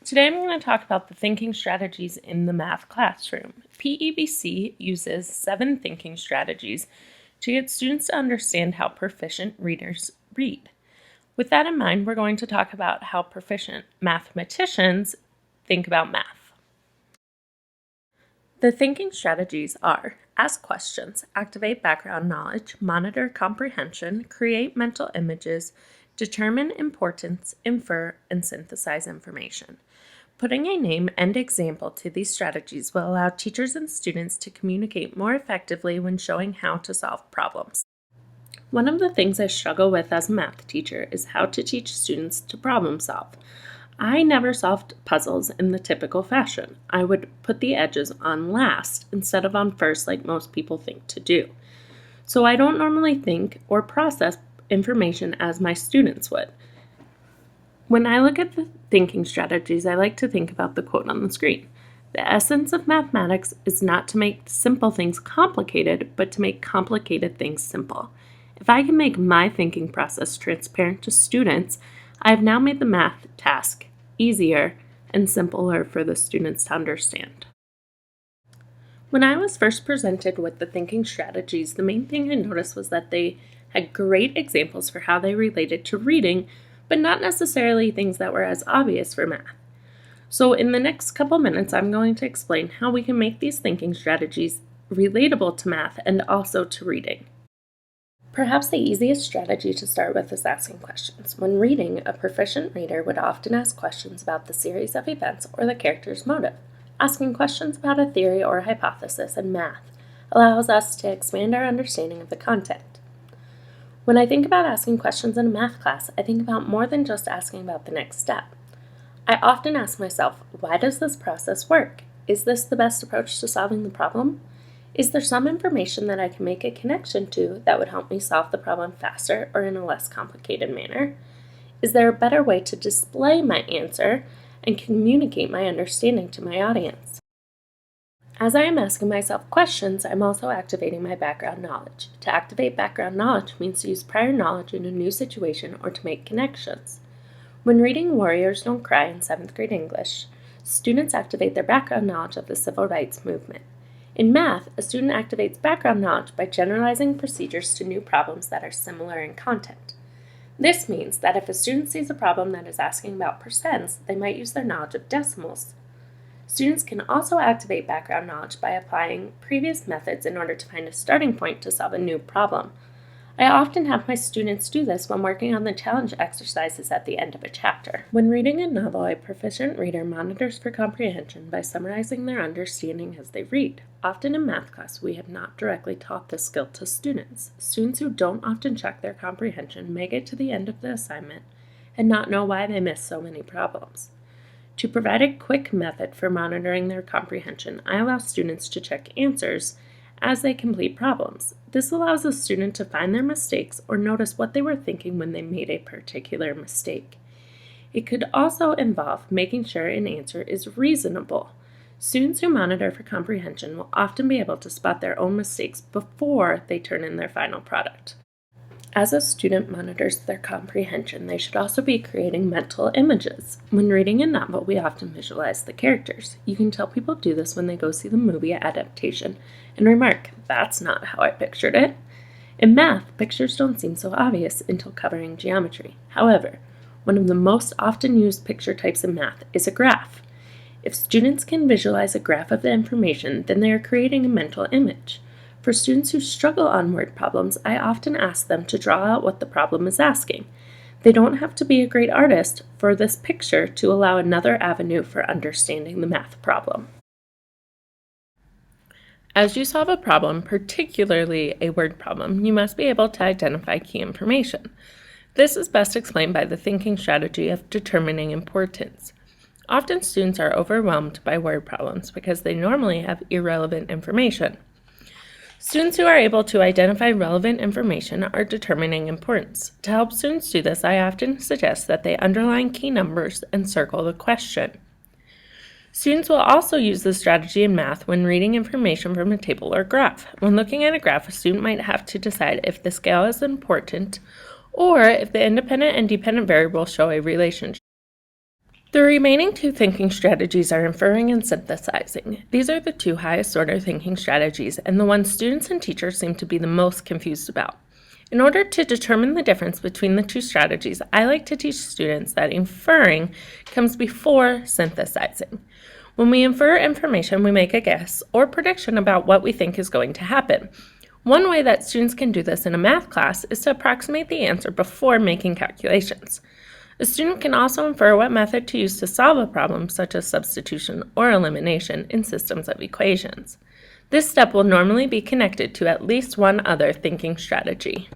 Today I'm going to talk about the thinking strategies in the math classroom. PEBC uses 7 thinking strategies to get students to understand how proficient readers read. With that in mind, we're going to talk about how proficient mathematicians think about math. The thinking strategies are: ask questions, activate background knowledge, monitor comprehension, create mental images, determine importance, infer, and synthesize information. Putting a name and example to these strategies will allow teachers and students to communicate more effectively when showing how to solve problems. One of the things I struggle with as a math teacher is how to teach students to problem solve. I never solved puzzles in the typical fashion. I would put the edges on last instead of on first like most people think to do. So I don't normally think or process information as my students would. When I look at the thinking strategies, I like to think about the quote on the screen. The essence of mathematics is not to make simple things complicated, but to make complicated things simple. If I can make my thinking process transparent to students, I have now made the math task easier and simpler for the students to understand. When I was first presented with the thinking strategies, the main thing I noticed was that they had great examples for how they related to reading, but not necessarily things that were as obvious for math. So in the next couple minutes, I'm going to explain how we can make these thinking strategies relatable to math and also to reading. Perhaps the easiest strategy to start with is asking questions. When reading, a proficient reader would often ask questions about the series of events or the character's motive. Asking questions about a theory or a hypothesis in math allows us to expand our understanding of the content. When I think about asking questions in a math class, I think about more than just asking about the next step. I often ask myself, why does this process work? Is this the best approach to solving the problem? Is there some information that I can make a connection to that would help me solve the problem faster or in a less complicated manner? Is there a better way to display my answer and communicate my understanding to my audience? As I am asking myself questions, I'm also activating my background knowledge. To activate background knowledge means to use prior knowledge in a new situation or to make connections. When reading Warriors Don't Cry in 7th grade English, students activate their background knowledge of the civil rights movement. In math, a student activates background knowledge by generalizing procedures to new problems that are similar in content. This means that if a student sees a problem that is asking about percents, they might use their knowledge of decimals. Students can also activate background knowledge by applying previous methods in order to find a starting point to solve a new problem. I often have my students do this when working on the challenge exercises at the end of a chapter. When reading a novel, a proficient reader monitors for comprehension by summarizing their understanding as they read. Often in math class, we have not directly taught this skill to students. Students who don't often check their comprehension may get to the end of the assignment and not know why they missed so many problems. To provide a quick method for monitoring their comprehension, I allow students to check answers as they complete problems. This allows a student to find their mistakes or notice what they were thinking when they made a particular mistake. It could also involve making sure an answer is reasonable. Students who monitor for comprehension will often be able to spot their own mistakes before they turn in their final product. As a student monitors their comprehension, they should also be creating mental images. When reading a novel, we often visualize the characters. You can tell people do this when they go see the movie adaptation and remark, "That's not how I pictured it." In math, pictures don't seem so obvious until covering geometry. However, one of the most often used picture types in math is a graph. If students can visualize a graph of the information, then they are creating a mental image. For students who struggle on word problems, I often ask them to draw out what the problem is asking. They don't have to be a great artist for this picture to allow another avenue for understanding the math problem. As you solve a problem, particularly a word problem, you must be able to identify key information. This is best explained by the thinking strategy of determining importance. Often students are overwhelmed by word problems because they normally have irrelevant information. Students who are able to identify relevant information are determining importance. To help students do this, I often suggest that they underline key numbers and circle the question. Students will also use this strategy in math when reading information from a table or graph. When looking at a graph, a student might have to decide if the scale is important or if the independent and dependent variables show a relationship. The remaining two thinking strategies are inferring and synthesizing. These are the two highest order thinking strategies and the ones students and teachers seem to be the most confused about. In order to determine the difference between the two strategies, I like to teach students that inferring comes before synthesizing. When we infer information, we make a guess or prediction about what we think is going to happen. One way that students can do this in a math class is to approximate the answer before making calculations. A student can also infer what method to use to solve a problem, such as substitution or elimination, in systems of equations. This step will normally be connected to at least one other thinking strategy.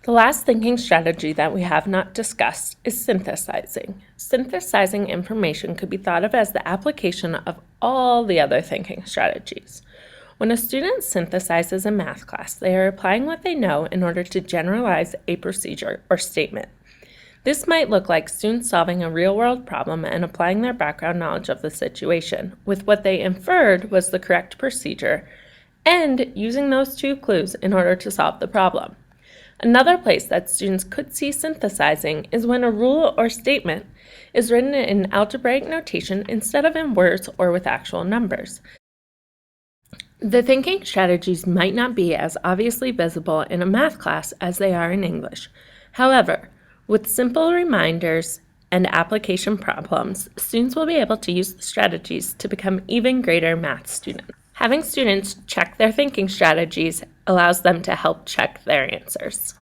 The last thinking strategy that we have not discussed is synthesizing. Synthesizing information could be thought of as the application of all the other thinking strategies. When a student synthesizes a math class, they are applying what they know in order to generalize a procedure or statement. This might look like students solving a real-world problem and applying their background knowledge of the situation, with what they inferred was the correct procedure, and using those two clues in order to solve the problem. Another place that students could see synthesizing is when a rule or statement is written in algebraic notation instead of in words or with actual numbers. The thinking strategies might not be as obviously visible in a math class as they are in English. However, with simple reminders and application problems, students will be able to use the strategies to become even greater math students. Having students check their thinking strategies allows them to help check their answers.